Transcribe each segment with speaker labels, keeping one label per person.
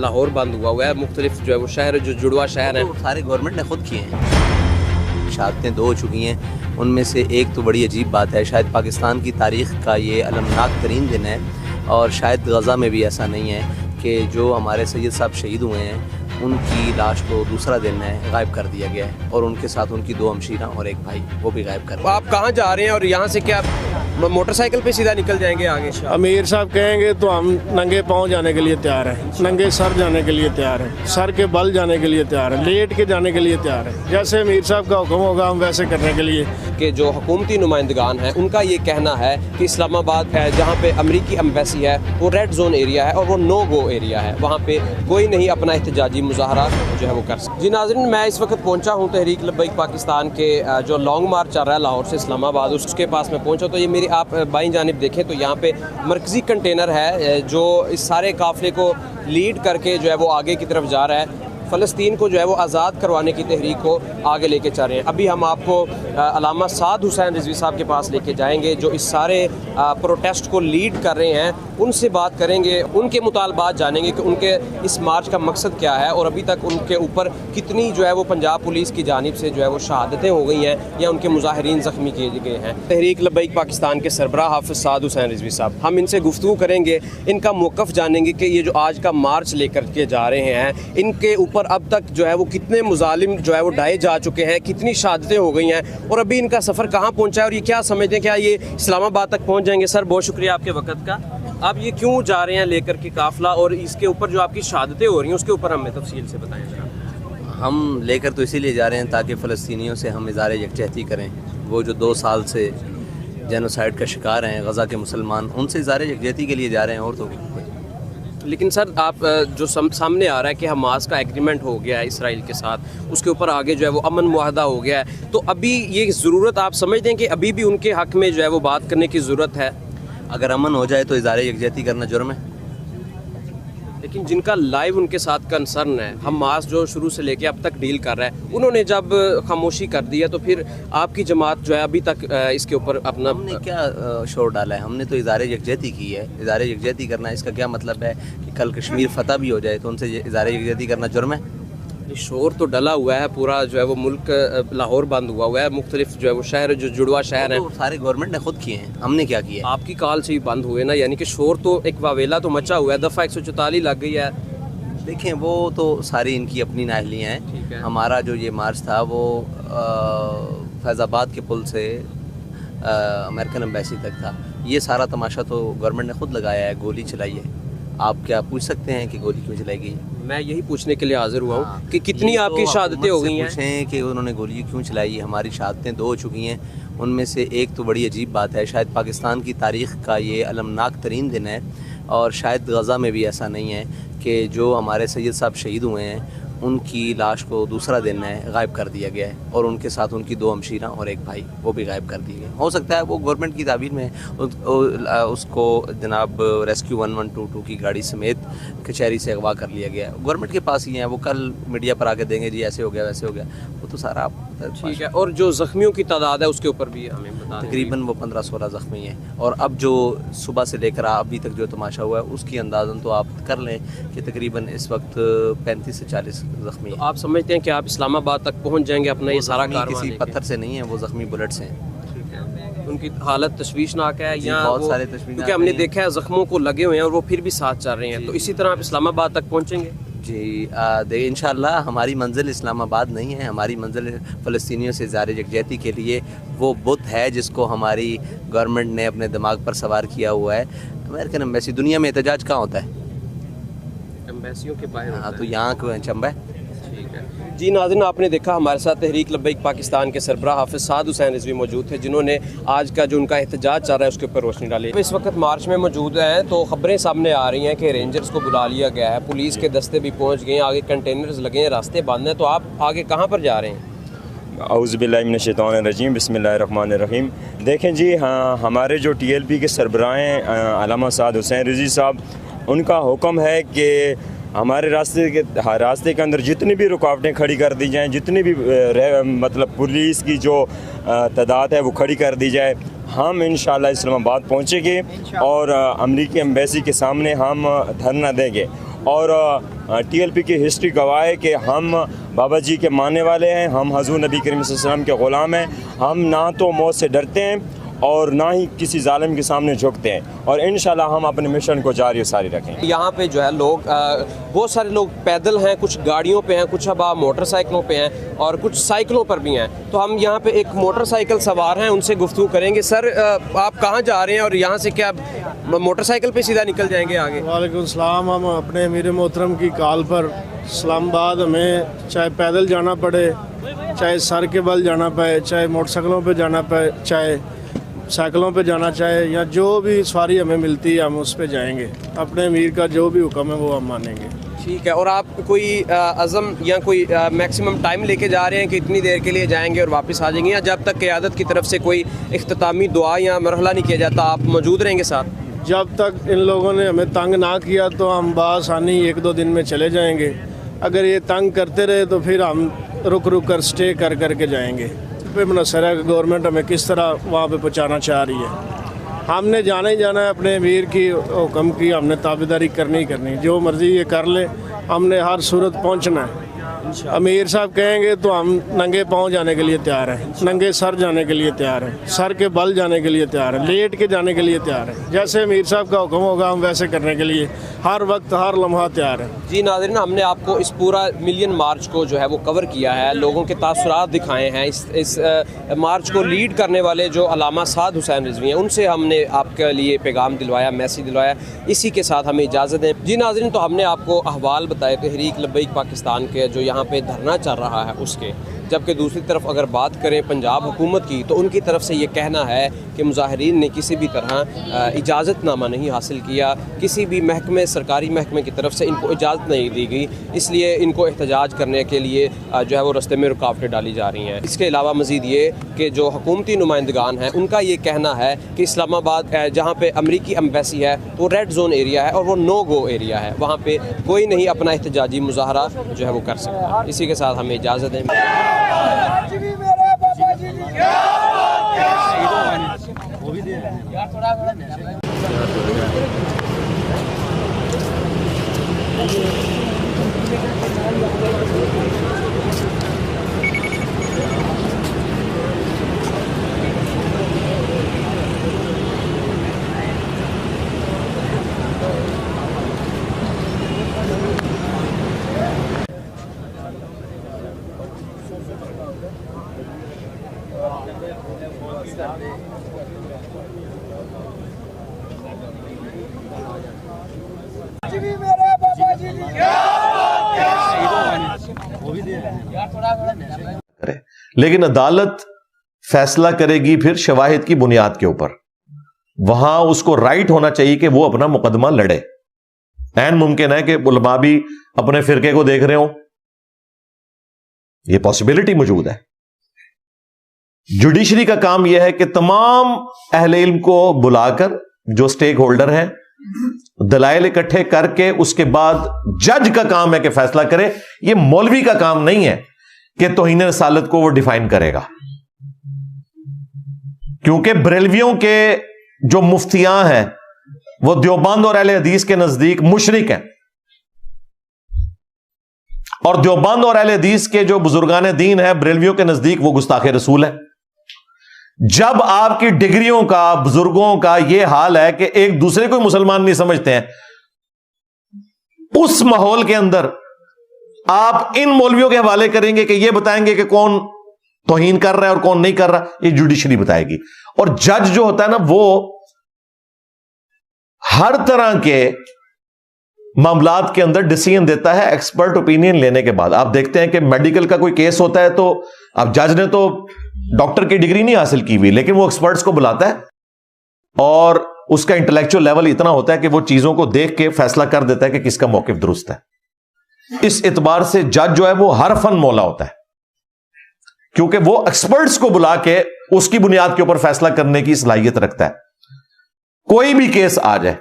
Speaker 1: लाहौर बंद हुआ है, मुख्तलिफ जो है वो शहर जो जुड़वा शहर हैं
Speaker 2: सारे गवर्नमेंट ने खुद किए हैं। शहादतें 2 हो चुकी हैं, उनमें से एक तो बड़ी अजीब बात है, शायद पाकिस्तान की तारीख़ का ये अलमनाक तरीन दिन है और शायद गज़ा में भी ऐसा नहीं है कि जो हमारे सैयद साहब शहीद हुए हैं उनकी लाश को दूसरा दिन है गायब कर दिया गया है और उनके साथ उनकी 2 हमशीरा और एक भाई वो भी गायब कर दिया।
Speaker 1: आप कहाँ जा रहे हैं और यहाँ से क्या मोटरसाइकिल पे सीधा निकल जाएंगे आगे?
Speaker 3: अमीर साहब कहेंगे तो हम नंगे पाँव जाने के लिए तैयार हैं, नंगे सर जाने के लिए तैयार हैं, सर के बल जाने के लिए तैयार हैं, लेट के जाने के लिए तैयार हैं। जैसे अमीर साहब का हुक्म होगा हम वैसे करने के लिए।
Speaker 1: कि जो हुकूमती नुमाइंदगान हैं उनका ये कहना है कि इस्लामाबाद जहाँ पे अमरीकी एम्बेसी है वो रेड जोन एरिया है और वो नो गो एरिया है, वहाँ पे कोई नहीं अपना एहतजाजी मुजाहरा जो है वो कर सकता। जी नाज़रीन, मैं इस वक्त पहुँचा हूँ तहरीक लब्बैक पाकिस्तान के जो लॉन्ग मार्च चल रहा है लाहौर से इस्लामाबाद, उसके पास में पहुँचा तो ये मेरी आप बाईं जानिब देखें तो यहाँ पे मरकज़ी कंटेनर है जो इस सारे काफ़िले को लीड करके जो है वो आगे की तरफ जा रहा है, फ़लस्तीन को जो है वो आज़ाद करवाने की तहरीक को आगे लेके चल रहे हैं। अभी हम आपको अल्लामा साद हुसैन रिजवी साहब के पास लेके जाएंगे जो इस सारे प्रोटेस्ट को लीड कर रहे हैं, उनसे बात करेंगे, उनके मुतालबात जानेंगे कि उनके इस मार्च का मकसद क्या है और अभी तक उनके ऊपर कितनी जो है वो पंजाब पुलिस की जानिब से जो है वो शहादतें हो गई हैं या उनके मुजाहिरीन ज़ख्मी किए गए हैं। तहरीक लब्बैक पाकिस्तान के सरबराह हाफिज़ साद हुसैन रिजवी साहब, हम इनसे गुफ्तगू करेंगे, इनका मौक़िफ़ जानेंगे कि ये जो आज का मार्च लेकर के जा रहे हैं इनके ऊपर अब तक जो है वो कितने मुजालिम जो है वो ढाए जा चुके हैं, कितनी शहादतें हो गई हैं और अभी इनका सफ़र कहाँ पहुँचा है और ये क्या समझते हैं क्या ये इस्लामाबाद तक पहुँच जाएंगे। सर बहुत शुक्रिया आपके वक्त का। आप ये क्यों जा रहे हैं लेकर के काफ़िला और इसके ऊपर जो आपकी शहादतें हो रही हैं उसके ऊपर हमें तफसील से बताएं जरा।
Speaker 2: हम लेकर तो इसीलिए जा रहे हैं ताकि फ़लस्तीनियों से हम इज़हार यकजहती करें। वो जो 2 साल से जेनोसाइड का शिकार हैं गज़ा के मुसलमान, उनसे इज़हार यकजहती के लिए जा रहे हैं और तो
Speaker 1: लेकिन सर आप जो सामने आ रहा है कि हमास का एग्रीमेंट हो गया है इसराइल के साथ, उसके ऊपर आगे जो है वो अमन मुआहदा हो गया है, तो अभी ये ज़रूरत आप समझते हैं कि अभी भी उनके हक़ में जो है वो बात करने की ज़रूरत है?
Speaker 2: अगर अमन हो जाए तो इज़हार यकजहती करना जुर्म है।
Speaker 1: लेकिन जिनका लाइव उनके साथ कंसर्न है, हमास जो शुरू से लेके अब तक डील कर रहा है, उन्होंने जब खामोशी कर दी है तो फिर आपकी जमात जो है अभी तक इसके ऊपर अपना
Speaker 2: हमने क्या शोर डाला है? हमने तो इज़हार यकजहती की है। इज़हार यकजहती करना इसका क्या मतलब है कि कल कश्मीर फतह भी हो जाए तो उनसे इज़हार यकजहती करना जुर्म है?
Speaker 1: शोर तो डला हुआ है, पूरा जो है वो मुल्क लाहौर बंद हुआ है, मुख्तलिफ जो है वो शहर जो जुड़वा शहर हैं
Speaker 2: सारे गवर्नमेंट ने खुद किए हैं, हमने क्या किया?
Speaker 1: आपकी कॉल से ही बंद हुए ना, यानी कि शोर तो एक वावेला तो मचा हुआ है, दफ़ा 144 लग गई है।
Speaker 2: देखें वो तो सारी इनकी अपनी नाहलियाँ हैं। हमारा जो ये मार्च था वो फैज़ाबाद के पुल से अमेरिकन एम्बेसी तक था। ये सारा तमाशा तो गवर्नमेंट ने खुद लगाया है, गोली चलाई है। आप क्या पूछ सकते हैं कि गोली क्यों चलाई गई?
Speaker 1: मैं यही पूछने के लिए हाजिर हुआ हूँ कि कितनी आपकी शहादतें हो गई हैं।
Speaker 2: पूछें कि उन्होंने गोली क्यों चलाई। हमारी शहादतें 2 हो चुकी हैं, उनमें से एक तो बड़ी अजीब बात है, शायद पाकिस्तान की तारीख़ का ये अलमनाक तरीन दिन है और शायद गज़ा में भी ऐसा नहीं है कि जो हमारे सैयद साहब शहीद हुए हैं उनकी लाश को दूसरा दिन है गायब कर दिया गया है और उनके साथ उनकी 2 हमशीरा और एक भाई वो भी गायब कर दिए गए। हो सकता है वो गवर्नमेंट की ताबीर में उसको जनाब रेस्क्यू 1122 की गाड़ी समेत कचहरी से अगवा कर लिया गया है। गवर्नमेंट के पास ही हैं, वो कल मीडिया पर आके देंगे जी ऐसे हो गया वैसे हो गया, वो तो सारा आप
Speaker 1: ठीक है। और जो ज़ख्मियों की तादाद है उसके ऊपर भी हमें बता दें।
Speaker 2: तकरीबन वो 15-16 ज़ख्मी हैं और अब जो सुबह से लेकर अभी तक जो तमाशा हुआ है उसकी अंदाज़न तो आप कर लें कि तकरीबन इस वक्त 35 से 40 ज़ख्मी हैं।
Speaker 1: तो आप समझते हैं कि आप इस्लामाबाद तक पहुंच जाएंगे अपना ये सारा कारवां
Speaker 2: किसी पत्थर से नहीं है, वो ज़ख्मी बुलेट से हैं।
Speaker 1: उनकी हालत तशवीशनाक है या
Speaker 2: बहुत सारे तशवीशनाक,
Speaker 1: क्योंकि हमने देखा है ज़ख्मों को लगे हुए हैं और वो फिर भी साथ चल रहे हैं, तो इसी तरह आप इस्लामाबाद तक पहुँचेंगे?
Speaker 2: जी इंशाअल्लाह। हमारी मंजिल इस्लामाबाद नहीं है, हमारी मंजिल फ़लस्तीनियों से इज़हार यकजहती के लिए वो बुत है जिसको हमारी गवर्नमेंट ने अपने दिमाग पर सवार किया हुआ है। अमेरिकन एम्बेसी, दुनिया में एहतजाज कहाँ होता है?
Speaker 1: एम्बेसियों के बाहर।
Speaker 2: हाँ, तो यहाँ क्यों चंबा है?
Speaker 1: जी नाज़रीन, आपने देखा हमारे साथ तहरीक लब्बैक पाकिस्तान के सरबराह हाफिज़ साद हुसैन रिजवी मौजूद थे जिन्होंने आज का जो उनका एहतजाज चल रहा है उसके ऊपर रोशनी डाली। इस वक्त मार्च में मौजूद हैं तो ख़बरें सामने आ रही हैं कि रेंजर्स को बुला लिया गया है, पुलिस के दस्ते भी पहुँच गए हैं, आगे कंटेनर्स लगे हैं, रास्ते बंद हैं, तो आप आगे कहाँ पर जा रहे हैं?
Speaker 4: औज़ुबिल्लाहि मिनश्शैतानिर्रजीम, बिस्मिल्लाहिर्रहमानिर्रहीम। देखें जी, हाँ, हमारे जो TLP के सरबराह हैं अल्लामा साद हुसैन रिजवी साहब, उनका हुक्म है कि हमारे रास्ते के अंदर जितनी भी रुकावटें खड़ी कर दी जाएं, जितनी भी मतलब पुलिस की जो तादाद है वो खड़ी कर दी जाए। हम इंशाअल्लाह इस्लामाबाद पहुँचेंगे और अमरीकी एम्बेसी के सामने हम धरना देंगे اور TLP کی ہسٹری گواہ ہے کہ ہم بابا جی کے ماننے والے ہیں، ہم حضور نبی کریم صلی اللہ علیہ وسلم کے غلام ہیں، ہم نہ تو موت سے ڈرتے ہیں اور نہ ہی کسی ظالم کے سامنے جھکتے ہیں، اور انشاءاللہ ہم اپنے مشن کو جاری و ساری رکھیں۔
Speaker 1: یہاں پہ جو ہے لوگ بہت سارے لوگ پیدل ہیں، کچھ گاڑیوں پہ ہیں، کچھ اب موٹر سائیکلوں پہ ہیں اور کچھ سائیکلوں پر بھی ہیں۔ تو ہم یہاں پہ ایک موٹر سائیکل سوار ہیں، ان سے گفتگو کریں گے۔ سر آپ کہاں جا رہے ہیں اور یہاں سے کیا موٹر سائیکل پہ سیدھا نکل جائیں گے آگے؟
Speaker 3: وعلیکم السلام۔ ہم اپنے امیر محترم کی کال پر اسلام آباد ہمیں چاہے پیدل جانا پڑے، چاہے سر کے بل جانا پڑے، چاہے موٹر سائیکلوں پہ جانا پڑے، چاہے سائیکلوں پہ جانا چاہے، یا جو بھی سواری ہمیں ملتی ہے ہم اس پہ جائیں گے۔ اپنے امیر کا جو بھی حکم ہے وہ ہم مانیں گے۔
Speaker 1: ٹھیک ہے۔ اور آپ کوئی عزم یا کوئی میکسیمم ٹائم لے کے جا رہے ہیں کہ اتنی دیر کے لیے جائیں گے اور واپس آ جائیں گے، یا جب تک قیادت کی طرف سے کوئی اختتامی دعا یا مرحلہ نہیں کیا جاتا آپ موجود رہیں گے ساتھ؟
Speaker 3: جب تک ان لوگوں نے ہمیں تنگ نہ کیا تو ہم بآسانی 1-2 دن میں چلے جائیں گے۔ اگر یہ تنگ کرتے رہے تو پھر ہم رک کر سٹے کر کے جائیں گے۔ پہ منحصر ہے کہ گورنمنٹ ہمیں کس طرح وہاں پہ پہنچانا چاہ رہی ہے۔ ہم نے جانا ہی جانا ہے، اپنے امیر کی حکم کی ہم نے تابعداری کرنی جو مرضی یہ کر لے، ہم نے ہر صورت پہنچنا ہے۔ امیر صاحب کہیں گے تو ہم ننگے پاؤں جانے کے لیے تیار ہیں، ننگے سر جانے کے لیے تیار ہیں، سر کے بل جانے کے لیے تیار ہیں، لیٹ کے جانے کے لیے تیار ہیں۔ جیسے امیر صاحب کا حکم ہوگا ہم ویسے کرنے کے لیے ہر وقت ہر لمحہ تیار ہیں۔
Speaker 1: جی ناظرین، ہم نے آپ کو اس پورا ملین مارچ کو جو ہے وہ کور کیا ہے، لوگوں کے تاثرات دکھائے ہیں۔ اس مارچ کو لیڈ کرنے والے جو علامہ سعد حسین رضوی ہیں ان سے ہم نے آپ کے لیے پیغام دلوایا، میسیج دلوایا۔ اسی کے ساتھ ہمیں اجازت دیں۔ جی ناظرین، تو ہم نے آپ کو احوال بتائے تحریک لبیک پاکستان کے جو یہاں پہ دھرنا چل رہا ہے اس کے، جبکہ دوسری طرف اگر بات کریں پنجاب حکومت کی تو ان کی طرف سے یہ کہنا ہے کہ مظاہرین نے کسی بھی طرح اجازت نامہ نہیں حاصل کیا، کسی بھی محکمے سرکاری محکمے کی طرف سے ان کو اجازت نہیں دی گئی، اس لیے ان کو احتجاج کرنے کے لیے جو ہے وہ رستے میں رکاوٹیں ڈالی جا رہی ہیں۔ اس کے علاوہ مزید یہ کہ جو حکومتی نمائندگان ہیں ان کا یہ کہنا ہے کہ اسلام آباد جہاں پہ امریکی ایمبیسی ہے وہ ریڈ زون ایریا ہے اور وہ نو گو ایریا ہے، وہاں پہ کوئی نہیں اپنا احتجاجی مظاہرہ جو ہے وہ کر سکتا۔ اسی کے ساتھ ہمیں اجازت دیں۔
Speaker 5: لیکن عدالت فیصلہ کرے گی پھر شواہد کی بنیاد کے اوپر۔ وہاں اس کو رائٹ ہونا چاہیے کہ وہ اپنا مقدمہ لڑے۔ عین ممکن ہے کہ علماء بھی اپنے فرقے کو دیکھ رہے ہوں، یہ پاسبلٹی موجود ہے۔ جوڈیشری کا کام یہ ہے کہ تمام اہل علم کو بلا کر، جو سٹیک ہولڈر ہیں، دلائل اکٹھے کر کے اس کے بعد جج کا کام ہے کہ فیصلہ کرے۔ یہ مولوی کا کام نہیں ہے کہ توہین رسالت کو وہ ڈیفائن کرے گا، کیونکہ بریلویوں کے جو مفتیاں ہیں وہ دیوبند اور اہل حدیث کے نزدیک مشرک ہیں، اور دیوبند اور اہل حدیث کے جو بزرگان دین ہیں بریلویوں کے نزدیک وہ گستاخ رسول ہے۔ جب آپ کی ڈگریوں کا، بزرگوں کا یہ حال ہے کہ ایک دوسرے کو مسلمان نہیں سمجھتے ہیں، اس ماحول کے اندر آپ ان مولویوں کے حوالے کریں گے کہ یہ بتائیں گے کہ کون توہین کر رہا ہے اور کون نہیں کر رہا، یہ جوڈیشری بتائے گی۔ اور جج جو ہوتا ہے نا، وہ ہر طرح کے معاملات کے اندر ڈیسیژن دیتا ہے ایکسپرٹ اوپینین لینے کے بعد۔ آپ دیکھتے ہیں کہ میڈیکل کا کوئی کیس ہوتا ہے تو اب جج نے تو ڈاکٹر کی ڈگری نہیں حاصل کی ہوئی، لیکن وہ ایکسپرٹس کو بلاتا ہے اور اس کا انٹلیکچوئل لیول اتنا ہوتا ہے کہ وہ چیزوں کو دیکھ کے فیصلہ کر دیتا ہے کہ کس کا موقف درست ہے۔ اس اعتبار سے جج جو ہے وہ ہر فن مولا ہوتا ہے، کیونکہ وہ ایکسپرٹس کو بلا کے اس کی بنیاد کے اوپر فیصلہ کرنے کی صلاحیت رکھتا ہے۔ کوئی بھی کیس آ جائے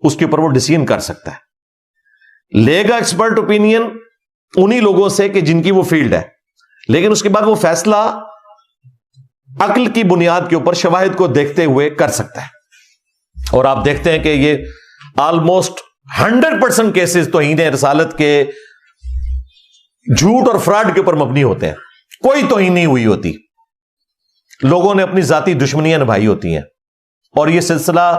Speaker 5: اس کے اوپر وہ ڈیسیژن کر سکتا ہے، لے گا ایکسپرٹ اوپینین انہی لوگوں سے کہ جن کی وہ فیلڈ ہے، لیکن اس کے بعد وہ فیصلہ عقل کی بنیاد کے اوپر شواہد کو دیکھتے ہوئے کر سکتا ہے۔ اور آپ دیکھتے ہیں کہ یہ آلموسٹ 100% केसेस तौहीन रसालत के झूठ और फ्रॉड के ऊपर मबनी होते हैं, कोई तौहीन नहीं हुई होती, लोगों ने अपनी जाती दुश्मनियां निभाई होती हैं, और यह सिलसिला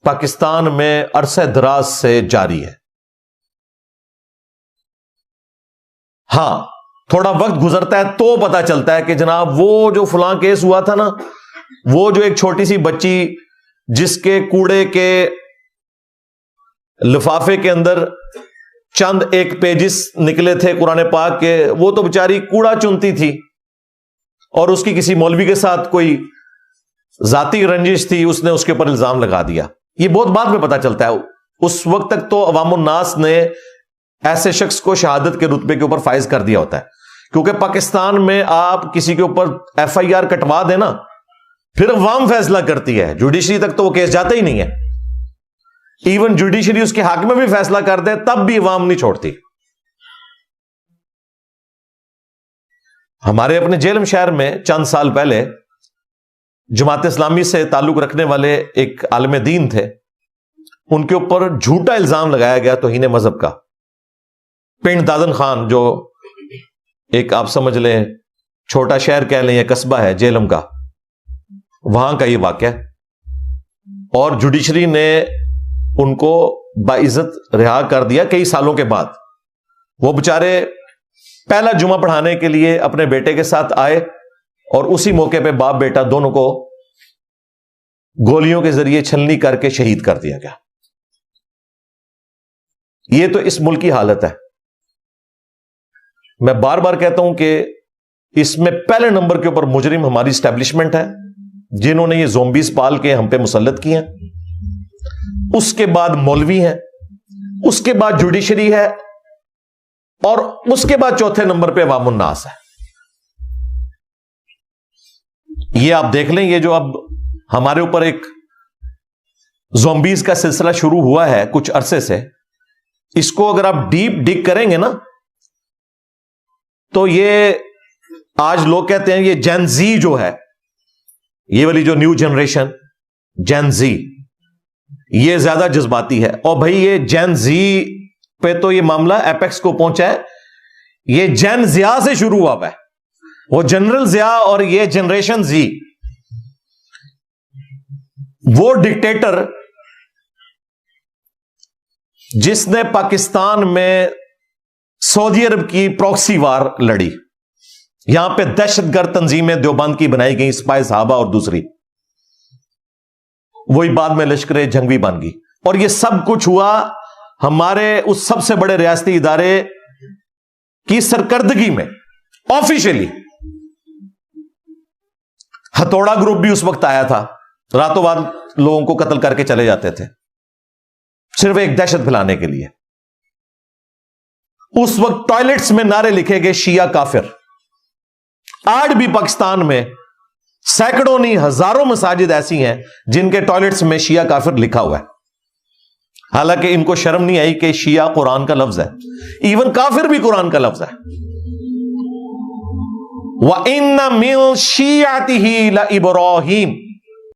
Speaker 5: पाकिस्तान में अरसे दराज से जारी है। हां, थोड़ा वक्त गुजरता है तो पता चलता है कि जनाब वो जो फलां केस हुआ था ना, वो जो एक छोटी सी बच्ची जिसके कूड़े के लिफाफे के अंदर चंद एक पेजिस निकले थे कुरान पाक के, वो तो बेचारी कूड़ा चुनती थी और उसकी किसी मौलवी के साथ कोई जाती रंजिश थी, उसने उसके ऊपर इल्जाम लगा दिया। ये बहुत बाद में पता चलता है, उस वक्त तक तो अवामुन्नास ने ऐसे शख्स को शहादत के रुतबे के ऊपर फाइज कर दिया होता है, क्योंकि पाकिस्तान में आप किसी के ऊपर FIR कटवा देना, फिर अवाम फैसला करती है, जुडिशरी तक तो वो केस जाता ही नहीं है। इवन जुडिशरी उसके हक में भी फैसला कर दे तब भी अवाम नहीं छोड़ती। हमारे अपने जेलम शहर में चंद साल पहले जमात इस्लामी से ताल्लुक रखने वाले एक आलिम दीन थे, उनके ऊपर झूठा इल्जाम लगाया गया तौहीन मजहब का। पिंड दादन खान, जो एक आप समझ लें छोटा शहर कह लें या कस्बा है जेलम का, वहां का ये वाकया, और जुडिशरी ने उनको बाइज्जत रिहा कर दिया कई सालों के बाद। वो बेचारे पहला जुमा पढ़ाने के लिए अपने बेटे के साथ आए और उसी मौके पे बाप बेटा दोनों को गोलियों के जरिए छलनी करके शहीद कर दिया गया। ये तो इस मुल्क की हालत है। मैं बार बार कहता हूं कि इसमें पहले नंबर के ऊपर मुजरिम हमारी स्टैब्लिशमेंट है, जिन्होंने ये ज़ोंबीज पाल के हम पे मुसल्लत किए हैं, उसके बाद मौलवी हैं, उसके बाद जुडिशरी है, और उसके बाद चौथे नंबर पे अवामुन्नास है। ये आप देख लें, ये जो अब हमारे ऊपर एक ज़ोंबीज का सिलसिला शुरू हुआ है कुछ अरसे से, इसको अगर आप डीप डिग करेंगे ना, तो ये आज लोग कहते हैं ये जेन जी जो है, ये वाली जो न्यू जनरेशन जेन जी, ये ज्यादा जज्बाती है। और भाई ये जेन जी पे तो ये मामला एपेक्स को पहुंचा है, ये जेन जिया से शुरू हुआ है, वो जनरल जिया और ये जनरेशन जी। वो डिक्टेटर जिसने पाकिस्तान में सऊदी अरब की प्रॉक्सी वार लड़ी, यहां पे दहशतगर्द तंजीमें देवबंद की बनाई गई, स्पाई साहबा और दूसरी, वही बाद में लश्कर जंगवी बन गई। और ये सब कुछ हुआ हमारे उस सबसे बड़े रियासती इदारे की सरकर्दगी में, ऑफिशियली। हथौड़ा ग्रुप भी उस वक्त आया था, रातों रात लोगों को कत्ल करके चले जाते थे सिर्फ एक दहशत फैलाने के लिए। उस वक्त टॉयलेट्स में नारे लिखे गए शिया काफिर। आज भी पाकिस्तान में सैकड़ों नहीं हजारों मसाजिद ऐसी हैं जिनके टॉयलेट्स में शिया काफिर लिखा हुआ है, हालांकि इनको शर्म नहीं आई कि शिया कुरान का लफ्ज है, इवन काफिर भी कुरान का लफ्ज है। व इन्ना मिन शियातिही ला इब्राहीम,